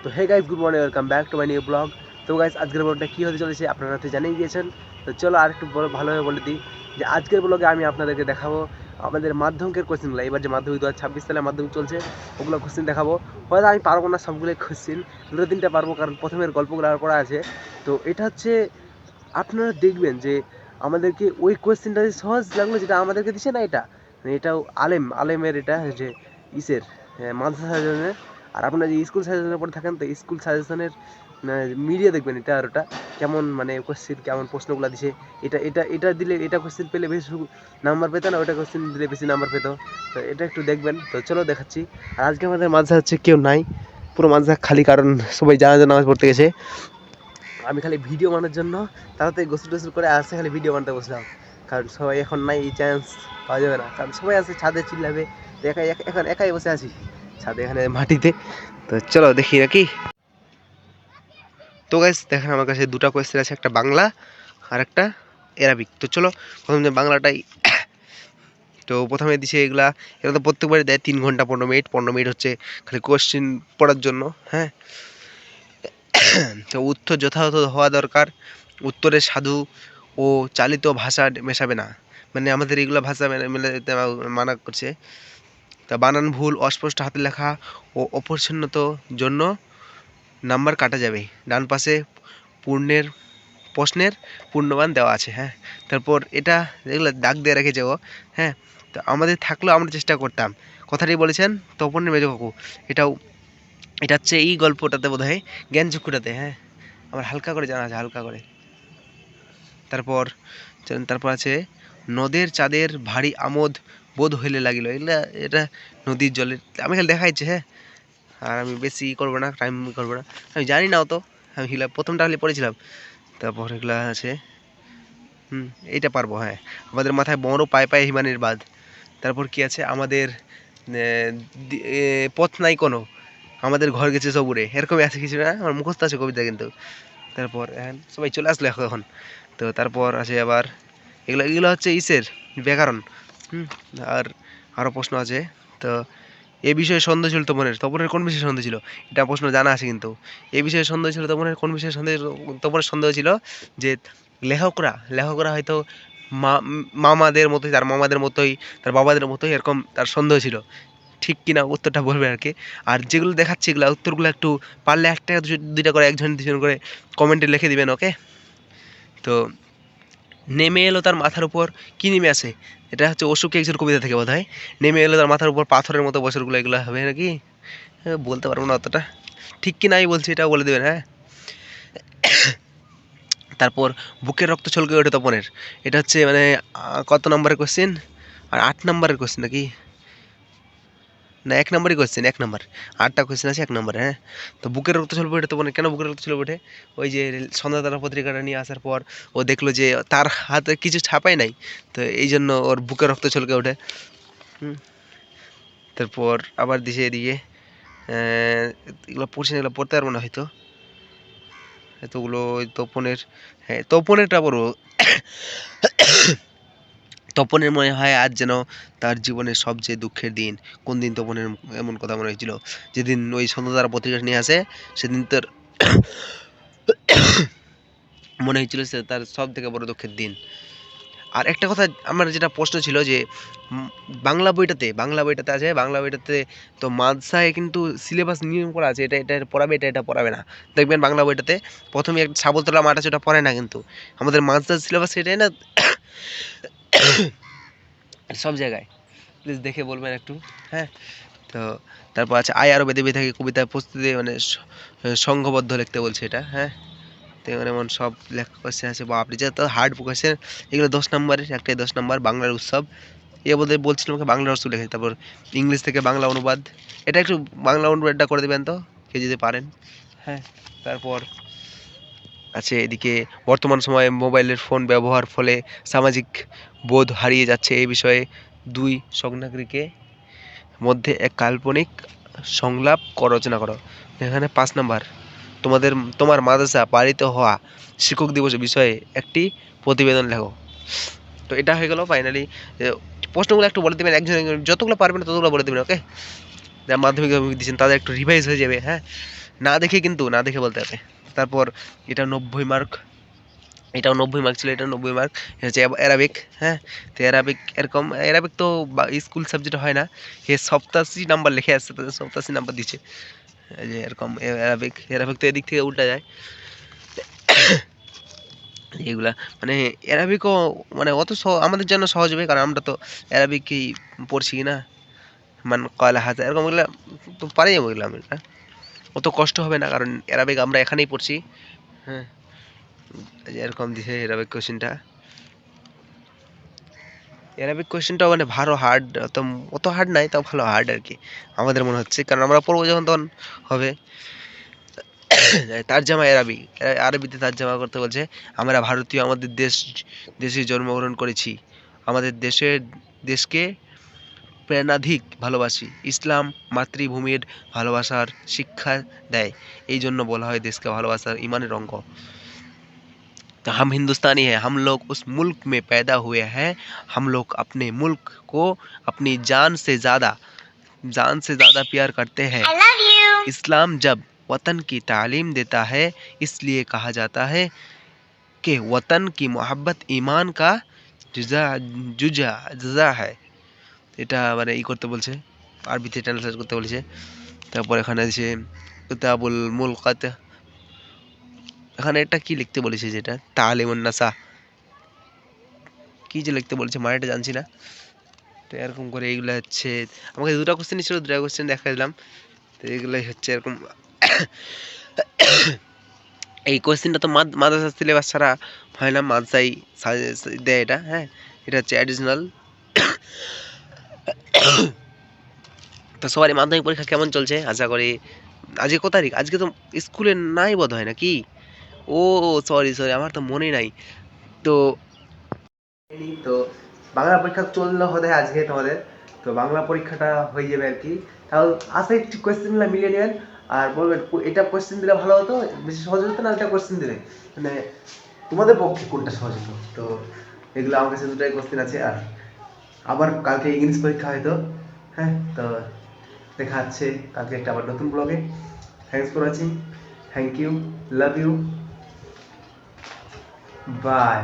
তো hey guys, good morning, welcome back to my new blog. তো guys, আজকের ব্লগটা কী হতে চলেছে আপনারা তো জানিয়ে গিয়েছেন। তো চলো আর একটু ভালোভাবে বলে দিই যে আজকের ব্লগে আমি আপনাদেরকে দেখাবো আমাদের মাধ্যমিকের কোশ্চেনগুলো। এবার যে মাধ্যমিক 2026 সালে মাধ্যমিক চলছে, ওগুলো কোশ্চেন দেখাবো। হয়তো আমি পারবো না সবগুলোই কোশ্চেন, 2-3টা পারবো, কারণ প্রথমের গল্পগুলো আর পড়া আছে। তো এটা হচ্ছে আপনারা দেখবেন যে আমাদেরকে ওই কোয়েশ্চেনটা সহজ লাগলো যেটা আমাদেরকে দিচ্ছে না, এটাও আলেমের, এটা যে ইসের মাদ্রাসা সাজেশনের। আর আপনারা যে স্কুল সাজেশনের পড়ে থাকেন, তো স্কুল সাজেশনের মিডিয়া দেখবেন এটা আর ওটা কেমন, মানে কোয়েশ্চেন কেমন, প্রশ্নগুলো দিছে। এটা দিলে এটা কোয়েশ্চেন পেলে বেশি নাম্বার পেতো না, ওটা কোয়েশ্চেন দিলে বেশি নাম্বার পেতো। তো এটা একটু দেখবেন। তো চলো দেখাচ্ছি। আর আজকে আমাদের মাদ্রাসা হচ্ছে কেউ নাই, পুরো মাদ্রাসা খালি, কারণ সবাই জানাজা নামাজ পড়তে গেছে। আমি খালি ভিডিও বানানোর জন্য তাড়াতাড়ি গোসল টোসল করে আসছে, খালি ভিডিও বানাতে বসলাম, কারণ সবাই এখন নাই, এই চান্স পাওয়া যাবে না, কারণ সবাই আছে ছাদে চিল্লাবে। তো এখন একাই বসে আছি ছাদে, এখানে মাটিতে। তো চলো দেখি নাকি। তো গাইস দেখেন, আমার কাছে দুটো কোয়েশ্চেন আছে, একটা বাংলা আর একটা অ্যারাবিক। তো চলো প্রথম যে বাংলাটাই। তো প্রথমে দিছে এগুলা তো প্রত্যেকবারই দেয় 3 ঘন্টা 15 মিনিট। 15 মিনিট হচ্ছে খালি কোয়েশ্চেন পড়ার জন্য, হ্যাঁ। তো উত্তর যথাযথ হওয়া দরকার, উত্তরে সাধু ও চালিত ভাষা মেশাবে না, মানে আমাদের এগুলো ভাষা মেলে দিতে মানা করছে। তা বানান ভুল, অস্পষ্ট হাতের লেখা ও অপরিচ্ছন্নত জন্য নাম্বার কাটা যাবে। ডান পাশে পূর্ণের প্রশ্নের পূর্ণমান দেওয়া আছে, হ্যাঁ। তারপর এটা এগুলো দাগ দিয়ে রেখেছে ও, হ্যাঁ। তো আমাদের থাকলেও আমরা চেষ্টা করতাম, কথাটাই বলেছেন তপনের মেজ কাকু। এটাও এটা হচ্ছে এই গল্পটাতে বোধ হয়, জ্ঞানচক্ষুটাতে, হ্যাঁ। আমার হালকা করে জানা আছে, হালকা করে। তারপর আছে নদের চাঁদের ভারী আমোদ বোধ হইলে লাগিল। এগুলা এটা নদীর জলের, আমি খালি দেখাইছে, হ্যাঁ। আর আমি বেশি করবো না, টাইম করবো না, আমি জানি না অত। আমি এগুলা প্রথমটা খালি পড়েছিলাম। তারপর এগুলা আছে, এইটা পারবো, হ্যাঁ। আমাদের মাথায় বড় পায়ে পায়ে হিমানের বাঁধ। তারপর কি আছে, আমাদের পথ নাই কোনো, আমাদের ঘর গেছে সব উড়ে, এরকমই আছে কিছু, না আমার মুখস্থ আছে কবিতা কিন্তু। তারপর এখন সবাই চলে আসলো এখন। তো তারপর আছে আবার এগুলো এগুলো হচ্ছে ইসের ব্যাকরণ। আর আরও প্রশ্ন আছে। তো এ বিষয়ে সন্দেহ ছিল তপনের, তপনের কোন বিষয়ে সন্দেহ ছিল, এটা প্রশ্ন জানা আছে কিন্তু। এ বিষয়ে সন্দেহ ছিল তপনের, কোন বিষয়ে সন্দেহ, তপনের সন্দেহ ছিল যে লেখকরা হয়তো মামাদের মতোই, তার মামাদের মতোই, তার বাবাদের মতোই, এরকম তার সন্দেহ ছিল। ঠিক কিনা উত্তরটা বলবে আর কি। আর যেগুলো দেখাচ্ছি এগুলো উত্তরগুলো একটু পারলে একটা দুইটা করে, একজন দুজন করে কমেন্টে লিখে দিবেন, ওকে। তো নেমে এলো তার মাথার উপর কি নেমে আসে, এটা হচ্ছে অশোকে একজন কবিতা থেকে বোধ হয়। নেমে এলো তার মাথার উপর পাথরের মতো বছরগুলো, এগুলো হবে নাকি বলতে পারবো না অতটা, ঠিক কি নাই বলছি এটা বলে দেবেন, হ্যাঁ। তারপর বুকের রক্ত ছলকে ওঠে তপনের, এটা হচ্ছে মানে কত নম্বরের কোশ্চেন, আর 8 নম্বরের কোশ্চেন নাকি না, 1 নম্বরই কোশ্চেন, 1 নম্বর। 8টা কোশ্চেন আছে 1 নম্বরে, হ্যাঁ। তো বুকের রক্ত ছলকে ওঠে তপনের, কেন বুকের রক্ত ছলকে ওঠে, ওই যে সন্ধ্যাতারা পত্রিকাটা নিয়ে আসার পর ও দেখলো যে তার হাতে কিছু ছাপাই নাই, তো এই জন্য ওর বুকের রক্ত ছলকে ওঠে। তারপর আবার দিছে এদিকে, এগুলো পড়ছেন, এগুলো পড়তে পারবো না হয়তো, এতগুলো তপনের, হ্যাঁ তপনেরটা পড়বো। তপনের মনে হয় আজ যেন তার জীবনের সবচেয়ে দুঃখের দিন। কোন দিন তপনের এমন কথা মনে হয়েছিল, যেদিন ওই সন্ধ্যাতারা পত্রিকা নিয়ে আসে, সেদিন তার মনে হয়েছিল সে তার সব থেকে বড় দুঃখের দিন। আর একটা কথা আমার যেটা প্রশ্ন ছিল যে বাংলা বইটাতে আছে, বাংলা বইটাতে তো মাদ্রাসায় কিন্তু সিলেবাস নিয়ম করা আছে, এটা পড়াবে, এটা পড়াবে না। দেখবেন বাংলা বইটাতে প্রথমে একটা সাবলতলা মাঠ আছে, ওটা পড়ে না, কিন্তু আমাদের মাদ্রাসার সিলেবাস সেটাই না সব জায়গায়। প্লিজ দেখে বলবেন একটু, হ্যাঁ। তো তারপর আছে আয় আরও বেঁধে বেঁধে থাকে কবিতা প্রস্তুতি, মানে সংঘবদ্ধ লিখতে বলছে এটা, হ্যাঁ। তো এমন সব লেখা কোয়েশ্চেন আছে, বা আপনি যত হার্ড কোয়েশ্চেন, এগুলো 10 নম্বরের, একটাই 10 নম্বর। বাংলার উৎসব, এ বলতে বলছিলাম আমাকে বাংলার উৎসব লেখে। তারপর ইংলিশ থেকে বাংলা অনুবাদ, এটা একটু বাংলা অনুবাদটা করে দেবেন তো, কে যদি পারেন, হ্যাঁ। তারপর আছে এদিকে বর্তমান সময়ে মোবাইলের ফোন ব্যবহার ফলে সামাজিক বোধ হারিয়ে যাচ্ছে, এই বিষয়ে 2 সংনাগরিকে মধ্যে এক কাল্পনিক সংলাপ রচনা করো। এখানে 5 নাম্বার, তোমার মাদ্রাসা পালিত হওয়া শিক্ষক দিবস বিষয়ে একটি প্রতিবেদন লেখো। তো এটা হয়ে গেল ফাইনালি। প্রশ্নগুলো একটু বলে দেবেন, একজন যতগুলো পারবেন ততগুলো বলে দেবেন, ওকে। যারা মাধ্যমিক দিচ্ছেন তাদের একটু রিভাইজ হয়ে যাবে, হ্যাঁ। না দেখে বলতে হবে। তারপর এটা 90 মার্ক, এটাও 90 মার্ক ছিল, এটা 90 মার্ক। হচ্ছে অ্যারাবিক। হ্যাঁ, তো অ্যারাবিক এরকম, অ্যারাবিক তো স্কুল সাবজেক্ট হয় না। এ 87 নাম্বার লিখে আসছে, তাদের 87 নাম্বার দিচ্ছে। এই যে এরকম অ্যারাবিক, অ্যারাবিক তো এদিক থেকে উল্টা যায় এগুলা। মানে অ্যারাবিকও মানে অত আমাদের জন্য সহজ হবে, কারণ আমরা তো অ্যারাবিকই পড়ছি না। মান কয়লা হাজা এরকম ওগুলা তো পারি যাবো, ওগুলো আমরা অত কষ্ট হবে না, কারণ অ্যারাবিক আমরা এখানেই পড়ছি। হ্যাঁ, এই যে এরকম দিছে অ্যারাবিক কোশ্চেনটা। অ্যারাবিক কোশ্চেনটা মানে ভালো হার্ড, অত অত হার্ড নাই, তাও ভালো হার্ড আর কি আমাদের মনে হচ্ছে, কারণ আমরা পড়বো যখন তখন হবে। তারজামা আরবি, আরবিতে তারজামা করতে বলছে। আমরা ভারতীয়, আমাদের দেশে জন্মগ্রহণ করেছি, আমাদের দেশকে প্রাণাধিক ভালোবাসি। ইসলাম মাতৃভূমির ভালোবাসার শিক্ষা দেয়, এই জন্য বলা হয় দেশকে ভালোবাসার ইমানের অঙ্গ। तो हम हिंदुस्तानी हैं, हम लोग उस मुल्क में पैदा हुए हैं, हम लोग अपने मुल्क को अपनी जान से ज़्यादा प्यार करते हैं। I love you. इस्लाम जब वतन की तालीम देता है, इसलिए कहा जाता है कि वतन की मोहब्बत ईमान का जुजा जुजा जुजा है। এটা মানে করতে বলছে, আরবিতে ট্রান্সলেট করতে বলেছে। তারপর এখানে আছে কিতাবুল মুলকাত, এখানে এটা কি লিখতে বলেছে, যেটা তালিমুন নাসা, কি যে লিখতে বলেছে মানে এটা জানছি না। তো এরকম করে এইগুলো হচ্ছে, আমাকে দুটো কোশ্চেন ছিল, দুটো কোশ্চেন দেখা দিলাম। তো এইগুলোই হচ্ছে এরকম। এই কোশ্চেনটা তো মাদ্রাসা সিলেবাস ছাড়া হয় না, মাদ্রাসাই দেয় এটা। হ্যাঁ, এটা হচ্ছে অ্যাডিশনাল। তো সবারই মাধ্যমিক পরীক্ষা কেমন চলছে আশা করি। আজকে কত তারিখ? আজকে তো স্কুলে নাই বোধ হয় নাকি। ও সরি সরি, আমার তো মনে নাই। তো তো বাংলা পরীক্ষা চললো হতে আজকে তোমাদের, তো বাংলা পরীক্ষাটা হয়ে যাবে আর কি। তাহলে আশা একটু কোয়েশ্চেনগুলো মিলিয়ে নেবেন, আর বলবেন এটা কোয়েশ্চেন দিলে ভালো হতো, বেশি সহজ হতো না এটা কোয়েশ্চেন দিলে, মানে তোমাদের পক্ষে কোনটা সহজ হতো। তো এগুলো আমার কাছে দুটাই কোয়েশ্চেন আছে। আর আবার কালকে ইংলিশ পরীক্ষা হয়তো। হ্যাঁ, তো দেখা হচ্ছে কালকে একটা আবার নতুন ব্লগে। Thanks for watching, thank you, love you, by.